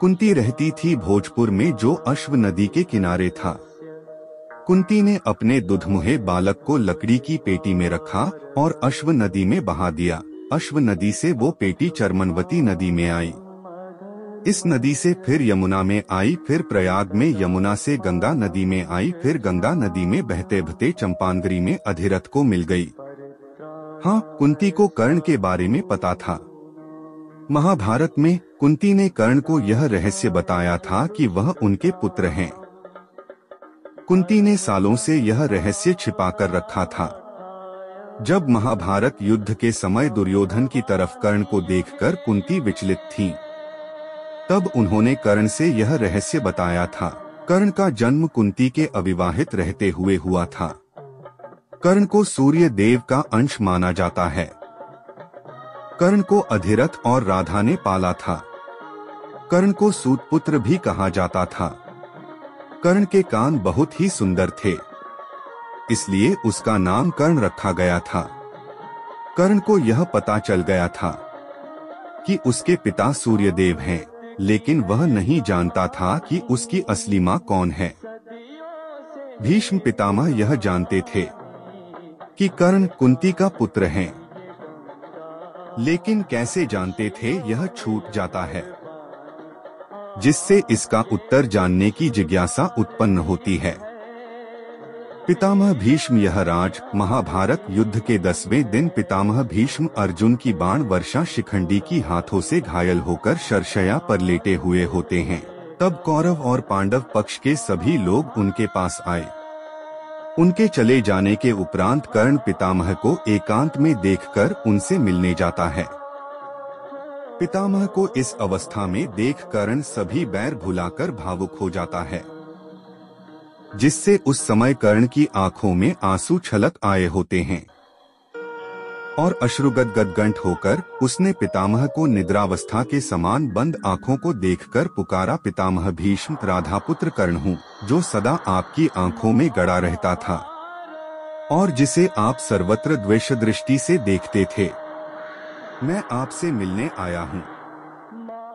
कुंती रहती थी भोजपुर में, जो अश्व नदी के किनारे था। कुंती ने अपने दुधमुहे बालक को लकड़ी की पेटी में रखा और अश्व नदी में बहा दिया। अश्व नदी से वो पेटी चर्मनवती नदी में आई। इस नदी से फिर यमुना में आई, फिर प्रयाग में यमुना से गंगा नदी में आई, फिर गंगा नदी में बहते बहते चंपांगरी में अधिरथ को मिल गई। हाँ, कुंती को कर्ण के बारे में पता था। महाभारत में कुंती ने कर्ण को यह रहस्य बताया था कि वह उनके पुत्र हैं। कुंती ने सालों से यह रहस्य छिपाकर रखा था। जब महाभारत युद्ध के समय दुर्योधन की तरफ कर्ण को देखकर कुंती विचलित थी, तब उन्होंने कर्ण से यह रहस्य बताया था। कर्ण का जन्म कुंती के अविवाहित रहते हुए हुआ था। कर्ण को सूर्य देव का अंश माना जाता है। कर्ण को अधिरथ और राधा ने पाला था। कर्ण को सूतपुत्र भी कहा जाता था। कर्ण के कान बहुत ही सुंदर थे, इसलिए उसका नाम कर्ण रखा गया था। कर्ण को यह पता चल गया था कि उसके पिता सूर्यदेव हैं, लेकिन वह नहीं जानता था कि उसकी असली मां कौन है। भीष्म पितामह यह जानते थे कि कर्ण कुंती का पुत्र है, लेकिन कैसे जानते थे यह छूट जाता है, जिससे इसका उत्तर जानने की जिज्ञासा उत्पन्न होती है। पितामह भीष्म यह राज महाभारत युद्ध के 10वें दिन पितामह भीष्म अर्जुन की बाण वर्षा शिखंडी की हाथों से घायल होकर शरशय्या पर लेटे हुए होते हैं। तब कौरव और पांडव पक्ष के सभी लोग उनके पास आए। उनके चले जाने के उपरांत कर्ण पितामह को एकांत में देखकर उनसे मिलने जाता है। पितामह को इस अवस्था में देख कर्ण सभी बैर भुलाकर भावुक हो जाता है, जिससे उस समय कर्ण की आंखों में आंसू छलक आए होते हैं और अश्रुगद गदगंठ होकर उसने पितामह को निद्रावस्था के समान बंद आंखों को देखकर पुकारा, पितामह भीष्म, राधापुत्र कर्ण हूँ, जो सदा आपकी आंखों में गड़ा रहता था और जिसे आप सर्वत्र द्वेष दृष्टि से देखते थे। मैं आपसे मिलने आया हूँ।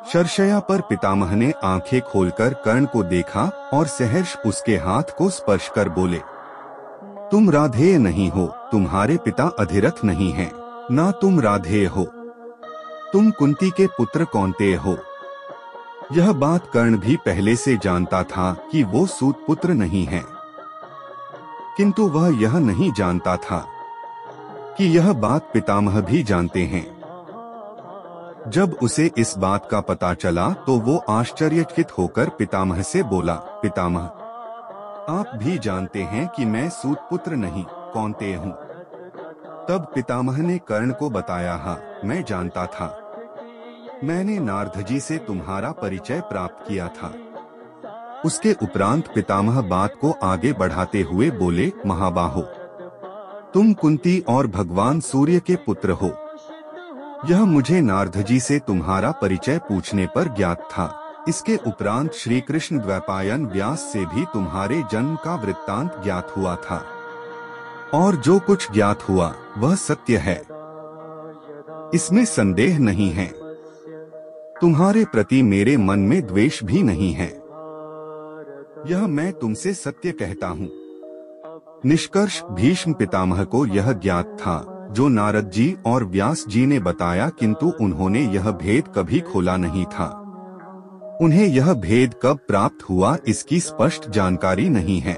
शरशय्या पर पितामह ने आंखें खोलकर कर्ण को देखा और सहर्ष उसके हाथ को स्पर्श कर बोले, तुम राधेय नहीं हो, तुम्हारे पिता अधिरथ नहीं हैं, ना तुम राधेय हो, तुम कुंती के पुत्र कौन्तेय हो। यह बात कर्ण भी पहले से जानता था कि वो सूत पुत्र नहीं है, किंतु वह यह नहीं जानता था कि यह बात पितामह भी जानते हैं। जब उसे इस बात का पता चला तो वो आश्चर्यचकित होकर पितामह से बोला, पितामह, आप भी जानते हैं कि मैं सूत पुत्र नहीं कौन्तेय हूँ। तब पितामह ने कर्ण को बताया, हाँ, मैं जानता था, मैंने नारद जी से तुम्हारा परिचय प्राप्त किया था। उसके उपरांत पितामह बात को आगे बढ़ाते हुए बोले, महाबाहो, तुम कुंती और भगवान सूर्य के पुत्र हो। यह मुझे नारद जी से तुम्हारा परिचय पूछने पर ज्ञात था। इसके उपरांत श्री कृष्ण द्वैपायन व्यास से भी तुम्हारे जन्म का वृत्तांत ज्ञात हुआ था, और जो कुछ ज्ञात हुआ वह सत्य है, इसमें संदेह नहीं है। तुम्हारे प्रति मेरे मन में द्वेष भी नहीं है, यह मैं तुमसे सत्य कहता हूँ। निष्कर्ष भीष्म पितामह को यह ज्ञात था जो नारद जी और व्यास जी ने बताया, किंतु उन्होंने यह भेद कभी खोला नहीं था। उन्हें यह भेद कब प्राप्त हुआ इसकी स्पष्ट जानकारी नहीं है।